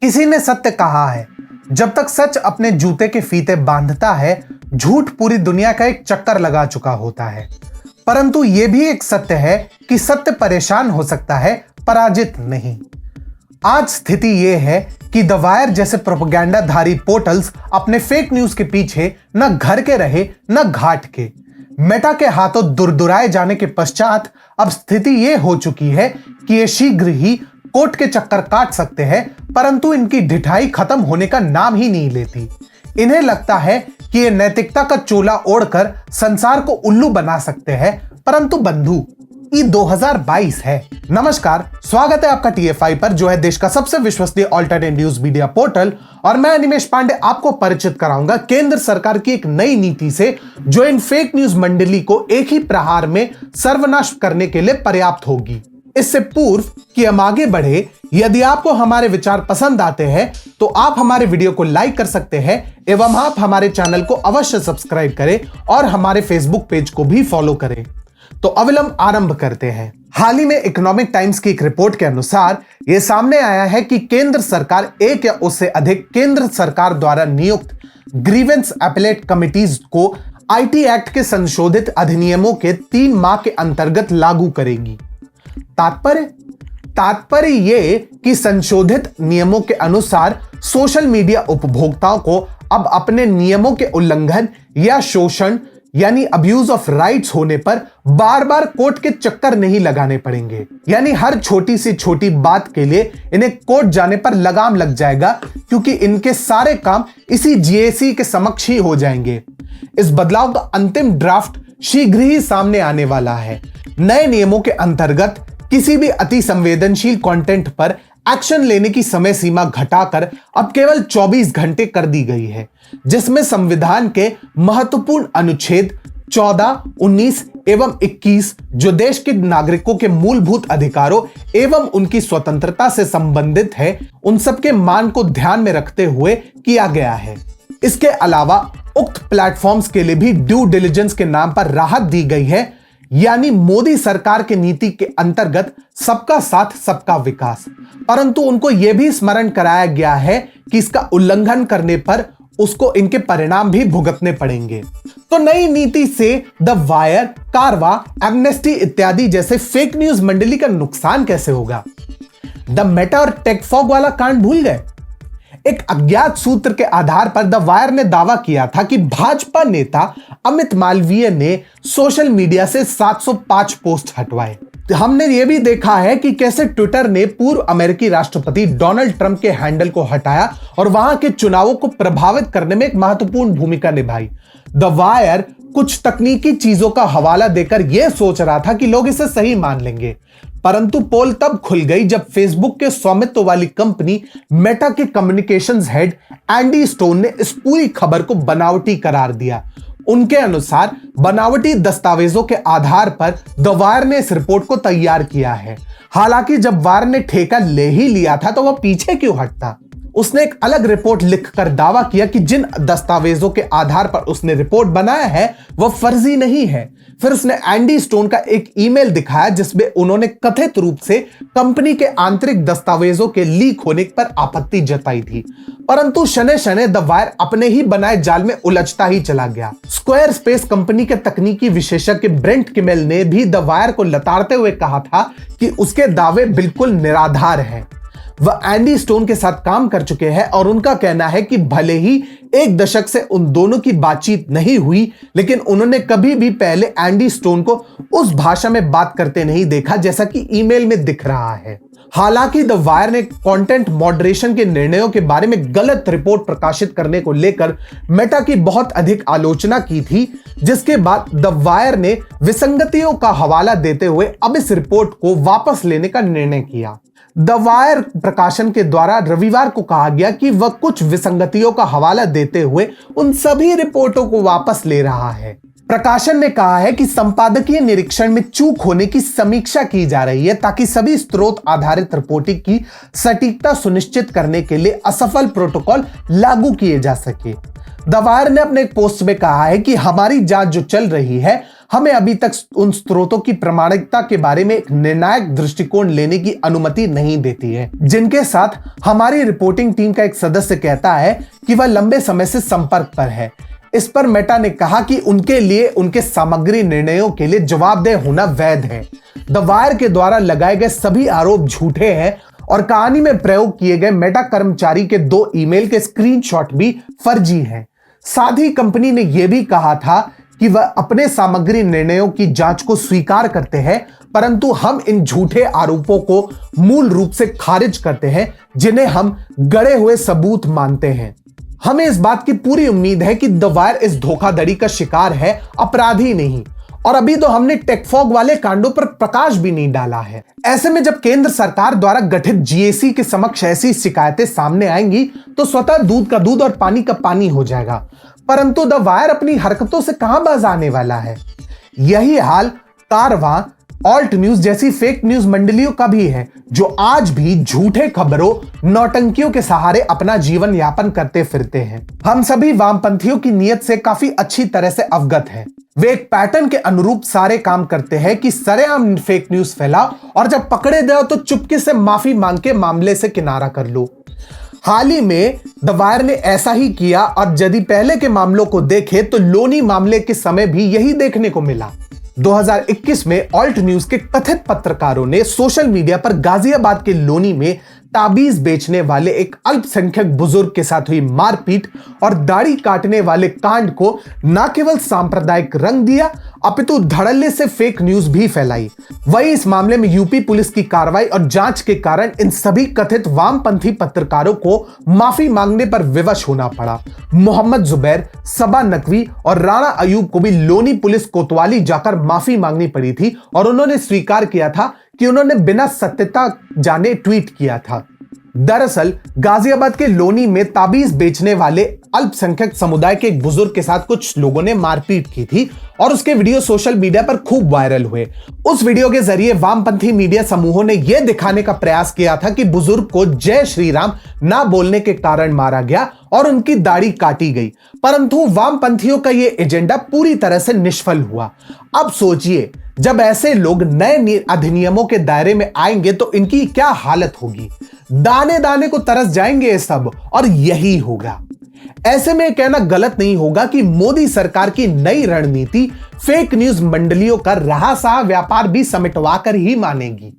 किसी ने सत्य कहा है, जब तक सच अपने जूते के फीते बांधता है, झूठ पूरी दुनिया का एक चक्कर लगा चुका होता है। परंतु यह भी एक सत्य है कि सत्य परेशान हो सकता है, पराजित नहीं। आज स्थिति यह है कि द वायर जैसे प्रोपेगेंडाधारी पोर्टल्स अपने फेक न्यूज के पीछे न घर के रहे न घाट के। मेटा के हाथों दुरदुराए जाने के पश्चात अब स्थिति यह हो चुकी है कि ये शीघ्र ही कोर्ट के चक्कर काट सकते हैं, परंतु इनकी ढिठाई खत्म होने का नाम ही नहीं लेती। इन्हें लगता है कि ये नैतिकता का चोला ओढ़कर संसार को उल्लू बना सकते हैं, परंतु बंधु, ये 2022 है। नमस्कार, स्वागत है आपका TFI पर, जो है देश का सबसे विश्वसनीय ऑल्टरनेट न्यूज मीडिया पोर्टल। और मैं अनिमेश पांडे आपको परिचित कराऊंगा केंद्र सरकार की एक नई नीति से, जो इन फेक न्यूज मंडली को एक ही प्रहार में सर्वनाश करने के लिए पर्याप्त होगी। इससे पूर्व कि हम आगे बढ़े, यदि आपको हमारे विचार पसंद आते हैं तो आप हमारे वीडियो को लाइक कर सकते हैं एवं आप हमारे चैनल को अवश्य सब्सक्राइब करें और हमारे फेसबुक पेज को भी फॉलो करें। तो अविलंब आरंभ करते हैं। हाल ही में इकोनॉमिक टाइम्स की एक रिपोर्ट के अनुसार यह सामने आया है कि केंद्र सरकार एक या उससे अधिक केंद्र सरकार द्वारा नियुक्त ग्रीवेंस अपीलेट कमिटीज को IT एक्ट के संशोधित अधिनियमों के 3 माह के अंतर्गत लागू करेगी। तात्पर्य ये कि संशोधित नियमों के अनुसार सोशल मीडिया उपभोक्ताओं को अब अपने नियमों के उल्लंघन या शोषण यानी अब्यूज ऑफ राइट्स होने पर बार बार कोर्ट के चक्कर नहीं लगाने पड़ेंगे। यानी हर छोटी से छोटी बात के लिए इन्हें कोर्ट जाने पर लगाम लग जाएगा, क्योंकि इनके सारे काम इसी GAC के समक्ष ही हो जाएंगे। इस बदलाव का अंतिम ड्राफ्ट शीघ्र ही सामने आने वाला है। नए नियमों के अंतर्गत किसी भी अति संवेदनशील कंटेंट पर एक्शन लेने की समय सीमा घटाकर अब केवल 24 घंटे कर दी गई है, जिसमें संविधान के महत्वपूर्ण अनुच्छेद 14, 19 एवं 21 जो देश के नागरिकों के मूलभूत अधिकारों एवं उनकी स्वतंत्रता से संबंधित है, उन सबके मान को ध्यान में रखते हुए किया गया है। इसके अलावा उक्त प्लेटफॉर्म्स के लिए भी ड्यू डिलिजेंस के नाम पर राहत दी गई है, यानी मोदी सरकार की नीति के अंतर्गत सबका साथ सबका विकास। परंतु उनको यह भी स्मरण कराया गया है कि इसका उल्लंघन करने पर उसको इनके परिणाम भी भुगतने पड़ेंगे। तो नई नीति से द वायर, कारवा, एमनेस्टी इत्यादि जैसे फेक न्यूज मंडली का नुकसान कैसे होगा? द मेटा और टेकफॉग वाला कांड भूल गए? एक अज्ञात सूत्र के आधार पर द वायर ने दावा किया था कि भाजपा नेता अमित मालवीय ने सोशल मीडिया से 705 पोस्ट हटवाए। हमने यह भी देखा है कि कैसे ट्विटर ने पूर्व अमेरिकी राष्ट्रपति डोनाल्ड ट्रंप के हैंडल को हटाया और वहां के चुनावों को प्रभावित करने में एक महत्वपूर्ण भूमिका निभाई। द वायर कुछ तकनीकी चीजों का हवाला देकर यह सोच रहा था कि लोग इसे सही मान लेंगे, परंतु पोल तब खुल गई जब फेसबुक के स्वामित्व वाली कंपनी मेटा के कम्युनिकेशंस हेड एंडी स्टोन ने इस पूरी खबर को बनावटी करार दिया। उनके अनुसार बनावटी दस्तावेजों के आधार पर द वायर ने इस रिपोर्ट को तैयार किया है। हालांकि जब वायर ने ठेका ले ही लिया था तो वह पीछे क्यों हटता? उसने एक अलग रिपोर्ट लिखकर दावा किया कि जिन दस्तावेजों के आधार पर उसने रिपोर्ट बनाया है वह फर्जी नहीं है। फिर उसने एंडी स्टोन का एक ईमेल दिखाया जिसमें उन्होंने कथित रूप से कंपनी के आंतरिक दस्तावेजों के लीक होने पर आपत्ति जताई थी। परंतु शने शने द वायर अपने ही बनाए जाल में उलझता ही चला गया। स्क्वायर स्पेस कंपनी के तकनीकी विशेषज्ञ ब्रेंट किमेल ने भी द वायर को लताड़ते हुए कहा था कि उसके दावे बिल्कुल निराधार हैं। वह एंडी स्टोन के साथ काम कर चुके हैं और उनका कहना है कि भले ही एक दशक से उन दोनों की बातचीत नहीं हुई, लेकिन उन्होंने कभी भी पहले एंडी स्टोन को उस भाषा में बात करते नहीं देखा जैसा कि ईमेल में दिख रहा है। हालांकि द वायर ने कंटेंट मॉडरेशन के निर्णयों के बारे में गलत रिपोर्ट प्रकाशित करने को लेकर मेटा की बहुत अधिक आलोचना की थी, जिसके बाद द वायर ने विसंगतियों का हवाला देते हुए अब इस रिपोर्ट को वापस लेने का निर्णय किया। द वायर प्रकाशन के द्वारा रविवार को कहा गया कि वह कुछ विसंगतियों का हवाला देते हुए उन सभी रिपोर्टों को वापस ले रहा है। प्रकाशन ने कहा है कि संपादकीय निरीक्षण में चूक होने की समीक्षा की जा रही है ताकि सभी स्रोत आधारित रिपोर्टिंग की सटीकता सुनिश्चित करने के लिए असफल प्रोटोकॉल लागू किए जा सके। द वायर ने अपने एक पोस्ट में कहा है कि हमारी जांच जो चल रही है, हमें अभी तक उन स्रोतों की प्रामाणिकता के बारे में एक निर्णायक दृष्टिकोण लेने की अनुमति नहीं देती है, जिनके साथ हमारी रिपोर्टिंग टीम का एक सदस्य कहता है कि वह लंबे समय से संपर्क पर है। इस पर मेटा ने कहा कि उनके लिए उनके सामग्री निर्णयों के लिए जवाबदेह होना वैध है। द वायर के द्वारा लगाए गए सभी आरोप झूठे हैं और कहानी में प्रयोग किए गए मेटा कर्मचारी के 2 ईमेल के स्क्रीनशॉट भी फर्जी हैं। साथ ही कंपनी ने यह भी कहा था कि वह अपने सामग्री निर्णयों की जांच को स्वीकार करते हैं, परंतु हम इन झूठे आरोपों को मूल रूप से खारिज करते हैं, जिन्हें हम गढ़े हुए सबूत मानते हैं। हमें इस बात की पूरी उम्मीद है कि द वायर इस धोखाधड़ी का शिकार है, अपराधी नहीं। और अभी तो हमने टेकफॉग वाले कांडों पर प्रकाश भी नहीं डाला है। ऐसे में जब केंद्र सरकार द्वारा गठित जीएसी के समक्ष ऐसी शिकायतें सामने आएंगी तो स्वतः दूध का दूध और पानी का पानी हो जाएगा। परंतु द वायर अपनी हरकतों से कहां बाज आने वाला है? यही हाल कारवां, ऑल्ट न्यूज जैसी फेक न्यूज मंडलियों का भी है, जो आज भी झूठे खबरों, नौटंकियों के सहारे अपना जीवन यापन करते फिरते हैं। हम सभी वामपंथियों की नीयत से काफी अच्छी तरह से अवगत हैं। वे एक पैटर्न के अनुरूप सारे काम करते हैं कि सरेआम फेक न्यूज फैलाओ और जब पकड़े जाओ तो चुपके से माफी मांग के मामले से किनारा कर लो। हाल ही में द वायर ने ऐसा ही किया और यदि पहले के मामलों को देखें तो लोनी मामले के समय भी यही देखने को मिला। 2021 में ऑल्ट न्यूज के कथित पत्रकारों ने सोशल मीडिया पर गाजियाबाद के लोनी में ताबीज बेचने वाले एक अल्पसंख्यक बुजुर्ग के साथ हुई मारपीट और दाढ़ी काटने वाले कांड को न केवल सांप्रदायिक रंग दिया, अपितु धड़ल्ले से फेक न्यूज भी फैलाई। वहीं इस मामले में यूपी पुलिस की कार्रवाई और जांच के कारण इन सभी कथित वामपंथी पत्रकारों को माफी मांगने पर विवश होना पड़ा। मोहम्मद जुबैर, सबा नकवी और राणा अयूब को भी लोनी पुलिस कोतवाली जाकर माफी मांगनी पड़ी थी और उन्होंने स्वीकार किया था कि उन्होंने बिना सत्यता जाने ट्वीट किया था। दरअसल गाजियाबाद के लोनी में ताबीज बेचने वाले अल्पसंख्यक समुदाय के एक बुजुर्ग के साथ कुछ लोगों ने मारपीट की थी और उसके वीडियो सोशल मीडिया पर खूब वायरल हुए। उस वीडियो के जरिए वामपंथी मीडिया समूहों ने यह दिखाने का प्रयास किया था कि बुजुर्ग को जय श्री राम ना बोलने के कारण मारा गया और उनकी दाढ़ी काटी गई, परंतु वामपंथियों का यह एजेंडा पूरी तरह से निष्फल हुआ। अब सोचिए, जब ऐसे लोग नए अधिनियमों के दायरे में आएंगे तो इनकी क्या हालत होगी। दाने दाने को तरस जाएंगे ये सब और यही होगा। ऐसे में कहना गलत नहीं होगा कि मोदी सरकार की नई रणनीति फेक न्यूज मंडलियों का रहा सहा व्यापार भी समेटवा कर ही मानेगी।